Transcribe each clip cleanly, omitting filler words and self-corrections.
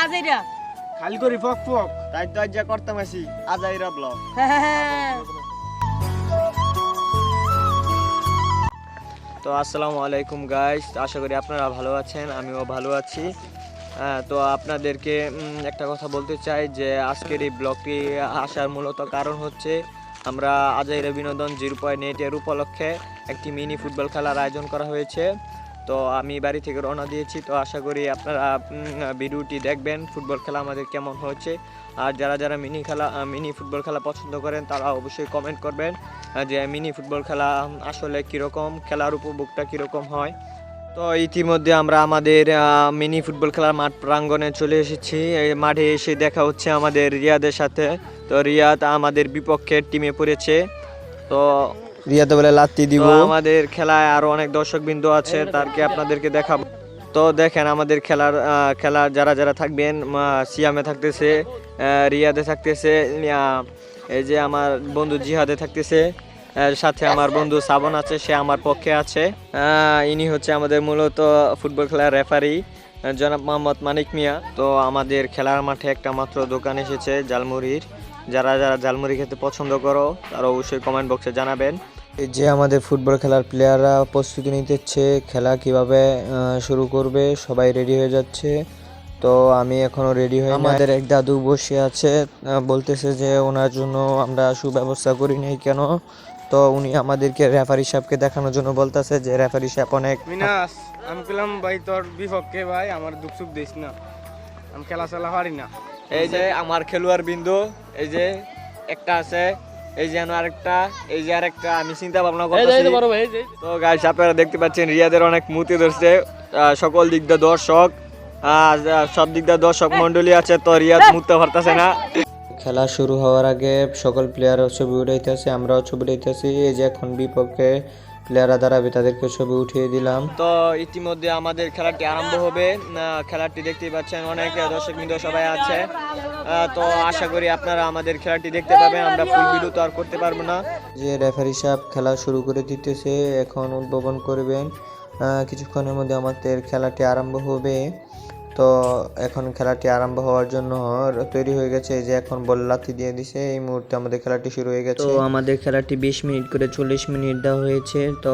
আজাইরা খালি করি ফক ফক তাই তো আজ যা করতাম আসি আজাইরা ব্লগ। তো আসসালামু আলাইকুম গাইস, আশা করি আপনারা ভালো আছেন, আমিও ভালো আছি। তো আপনাদেরকে একটা কথা বলতে চাই যে আজকের এই ব্লগটি আসার মূলত কারণ হচ্ছে আমরা আজাইরা বিনোদন 0.8 এর উপলক্ষে একটি মিনি ফুটবল খেলার আয়োজন করা হয়েছে। তো আমি বাড়ি থেকে রওনা দিয়েছি। তো আশা করি আপনারা ভিডিওটি দেখবেন, ফুটবল খেলা আমাদের কেমন হচ্ছে। আর যারা যারা মিনি ফুটবল খেলা পছন্দ করেন তারা অবশ্যই কমেন্ট করবেন যে মিনি ফুটবল খেলা আসলে কীরকম, খেলার উপভোগটা কীরকম হয়। তো ইতিমধ্যে আমরা আমাদের মিনি ফুটবল খেলার মাঠ প্রাঙ্গণে চলে এসেছি। এই মাঠে এসে দেখা হচ্ছে আমাদের রিয়াদের সাথে। তো রিয়াদ আমাদের বিপক্ষের টিমে পড়েছে। তো রিয়াদ বলে লাত্তি দিব। আমাদের খেলায় আরো অনেক দর্শকবৃন্দ আছে, তারকে আপনাদেরকে দেখাবো। তো দেখেন আমাদের খেলা যারা যারা থাকবেন, সিয়ামে থাকতেছে, রিয়াদে থাকতেছে, এই যে আমার বন্ধু জিহাদে থাকতেছে, সাথে আমার বন্ধু সাবন আছে, সে আমার পক্ষে আছে। ইনি হচ্ছে আমাদের মূলত ফুটবল খেলার রেফারি জনাব মোহাম্মদ মানিক মিয়া। তো আমাদের খেলার মাঠে একটা মাত্র দোকান এসেছে জালমুড়ির। যারা যারা জালমুড়ি খেতে পছন্দ করো তারা অবশ্যই কমেন্ট বক্সে জানাবেন। এই যে আমাদের ফুটবল খেলার প্লেয়াররা প্রস্তুতি নিতেছে, খেলা কিভাবে শুরু করবে, সবাই রেডি হয়ে যাচ্ছে। তো আমি এখনো রেডি হই। আমাদের এক দাদু বসে আছে, বলতেছে যে ওনার জন্য আমরা সুব্যবস্থা করি নাই কেন। তো উনি আমাদেরকে রেফারি সাহেবকে দেখানোর জন্য বলতেছে যে রেফারি সাহেব অনেক মিনাস। আমি বললাম ভাই তোর বিপক্ষে ভাই, আমার দুঃখ সুখ দিস না, আমি খেলা চালা পারি না। এই যে আমার খেলোয়াড় বিন্দু, এই যে একটা আছে, এই যে আরেকটা, এই যে আরেকটা, আমি চিন্তা ভাবনা করতেছি। তো গাইস আপনারা দেখতে পাচ্ছেন রিয়াদের অনেক মুতি ধরছে, সকল দিক দিয়ে দর্শক, সব দিক দিয়ে দর্শক মন্ডলী আছে। তো রিয়াদ মুততে পারতেছে না। খেলা শুরু হওয়ার আগে সকল প্লেয়ার ছবি উঠাইতেছে, আমরাও ছবি উঠাইতেছি। এই যে এখন বিপক্ষে প্লেয়াররা দাঁড়াবে, তাদেরকে ছবি উঠিয়ে দিলাম। তো ইতিমধ্যে আমাদের খেলাটি আরম্ভ হবে। খেলাটি দেখতেই পাচ্ছেন অনেক দর্শকবৃন্দ সবাই আছে। তো আশা করি আপনারা আমাদের খেলাটি দেখতে পাবেন। আমরা ফুল ভিডিও তো আর করতে পারবো না। যে রেফারি সাহেব খেলা শুরু করে দিতেছে, এখন উদ্বোধন করবেন। কিছুক্ষণের মধ্যে আমাদের খেলাটি আরম্ভ হবে। তো এখন খেলাটি আরম্ভ হওয়ার জন্য তৈরি হয়ে গেছে। এই যে এখন বল লাথি দিয়ে দিছে, এই মুহূর্তে আমাদের খেলাটি শুরু হয়ে গেছে। তো আমাদের খেলাটি 20 মিনিট করে 40 মিনিট দেওয়া হয়েছে। তো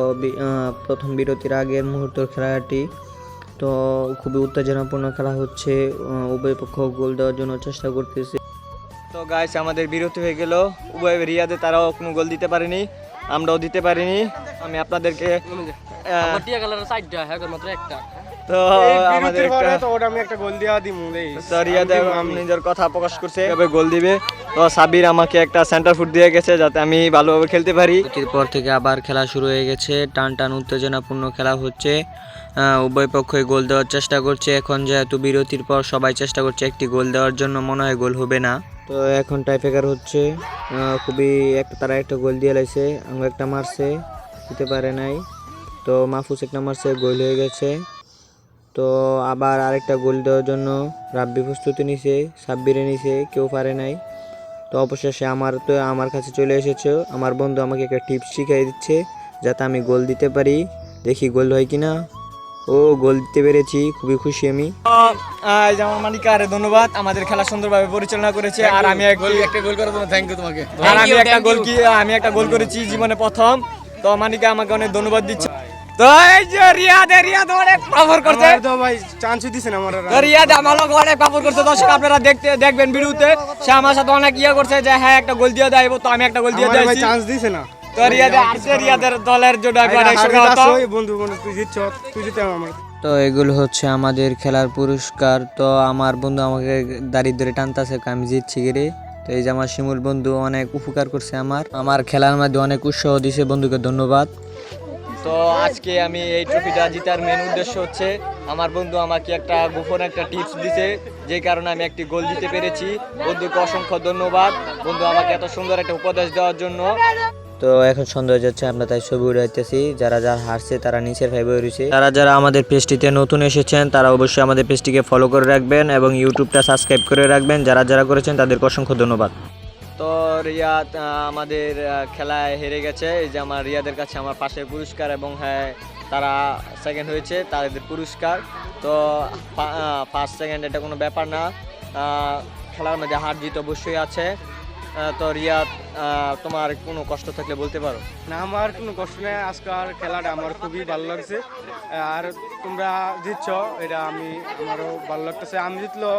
প্রথম বিরতির আগের মুহূর্তের খেলাটি, তো খুবই উত্তেজনাপূর্ণ খেলা হচ্ছে, উভয় পক্ষ গোল দেওয়ার জন্য চেষ্টা করতেছে। তো গাইস আমাদের বিরতি হয়ে গেল। উভয় রিয়াদে তারাও কোনো গোল দিতে পারেনি, আমরাও দিতে পারিনি। আমি আপনাদেরকে তো আমাদের আমি একটা গোল দিয়া দিমু দেই। রিয়াদে নিজের কথা প্রকাশ করছে কিভাবে গোল দিবে। তো সাবির আমাকে একটা সেন্টার ফুট দিয়ে গেছে যাতে আমি ভালোভাবে খেলতে পারি। এরপর থেকে আবার খেলা শুরু হয়ে গেছে, টান টান উত্তেজনাপূর্ণ খেলা হচ্ছে। উভয় পক্ষই গোল দেওয়ার চেষ্টা করছে। এখন যেহেতু বিরতির পর সবাই চেষ্টা করছে একটি গোল দেওয়ার জন্য, মনে হয় গোল হবে না। তো এখন টাইফেকার হচ্ছে, তারা একটা গোল দিয়ে লাইছে, আমরা একটা মারছে, দিতে পারে নাই। তো মাহফুজ একটা মারছে, গোল হয়ে গেছে। তো আবার আরেকটা গোল দেওয়ার জন্য রাব্বি প্রস্তুতি নিছে, সাব্বিরে নিছে, কেউ পারে নাই। তো অবশেষে আমার কাছে চলে এসেছে। আমার বন্ধু আমাকে একটা টিপস শিখিয়ে দিচ্ছে যাতে আমি গোল দিতে পারি। দেখি গোল হয় কিনা। ও গোল দিতে পেরেছি, খুবই খুশি আমি। আমার মালিকারে ধন্যবাদ, আমাদের খেলা সুন্দরভাবে পরিচালনা করেছে। আর আমি একটা গোল করার জন্য থ্যাংক ইউ তোমাকে। আর আমি একটা গোল করেছি জীবনে প্রথম। তো মানিকা আমাকে অনেক ধন্যবাদ দিচ্ছে। তো এই যে রিয়াদ অনেক পাফর করছে। তো ভাই চান্স দিছেন আমার। তো রিয়াদ আমাকে অনেক পাফর করছে। দর্শক আপনারা দেখবেন ভিডিওতে, সে আমার সাথে অনেক করছে যে হ্যাঁ একটা গোল দিয়ে দেব। তো আমি একটা গোল দিয়ে দিয়েছি। চান্স দিছে না। তো রিয়াদের দলের জন্য বন্ধু তুই জিতছ, তুই জিতে আমার। তো এগুলো হচ্ছে আমাদের খেলার পুরস্কার। তো আমার বন্ধু আমাকে দাঁড়িয়ে ধরে টানতেছে, আমি জিতছি গিরে। তো এই যে আমার শিমুল বন্ধু অনেক উপকার করছে, আমার খেলার মধ্যে অনেক উৎসাহ দিছে, বন্ধুকে ধন্যবাদ। তো আজকে আমি এই ট্রফিটা জেতার মেন উদ্দেশ্য হচ্ছে আমার বন্ধু আমাকে একটা গোপন একটা টিপস দিছে, যে কারণে আমি একটি গোল দিতে পেরেছি। বন্ধুকে অসংখ্য ধন্যবাদ, বন্ধু আমাকে এত সুন্দর একটা উপদেশ দেওয়ার জন্য। তো এখন সন্ধ্যা হয়ে যাচ্ছে, আমরা তাই ছবি উঠাইতেছি। যারা যারা হারছে তারা নিচের ভাইবে রয়েছে। যারা যারা আমাদের পেজটিতে নতুন এসেছেন তারা অবশ্যই আমাদের পেজটিকে ফলো করে রাখবেন এবং ইউটিউবটা সাবস্ক্রাইব করে রাখবেন। যারা যারা করেছেন তাদেরকে অসংখ্য ধন্যবাদ। তো রিয়াদ আমাদের খেলায় হেরে গেছে। এই যে আমার রিয়াদের কাছে আমার পাশের পুরস্কার এবং হ্যাঁ তারা সেকেন্ড হয়েছে, তাদের পুরস্কার। তো ফার্স্ট সেকেন্ড এটা কোনো ব্যাপার না, খেলার মধ্যে হার জিত অবশ্যই আছে। তো রিয়াদ, তোমার কোনো কষ্ট থাকলে বলতে পারো। না, আমার কোনো কষ্ট নেই, আজকাল খেলাটা আমার খুবই ভালো লাগছে। আর তোমরা জিতছ, এটা আমারও ভালো লাগতেছে। আমি জিতলো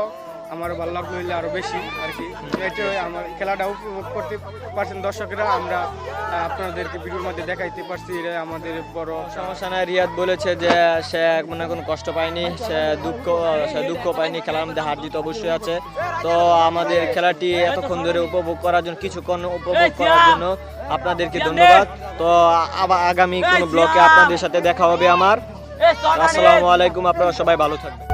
আমারও ভালো লাগলো, হইলে আরও বেশি আর কি। এটাই আমার খেলাটা উপভোগ করতে পারছেন দর্শকেরা, আমরা আপনাদেরকে ভিডিওর মধ্যে দেখাইতে পারছি, এটা আমাদের বড় সমস্যা নাই। রিয়াদ বলেছে যে সে মানে কোনো কষ্ট পায়নি, সে দুঃখ পায়নি, খেলার মধ্যে হার জিত অবশ্যই আছে। তো আমাদের খেলাটি এতক্ষণ ধরে উপভোগ করার জন্য, কিছুক্ষণ উপভোগ করার জন্য আপনাদেরকে ধন্যবাদ। তো আবার আগামী কোনো ব্লকে আপনাদের সাথে দেখা হবে আমার। আসসালামু আলাইকুম, আপনারা সবাই ভালো থাকবেন।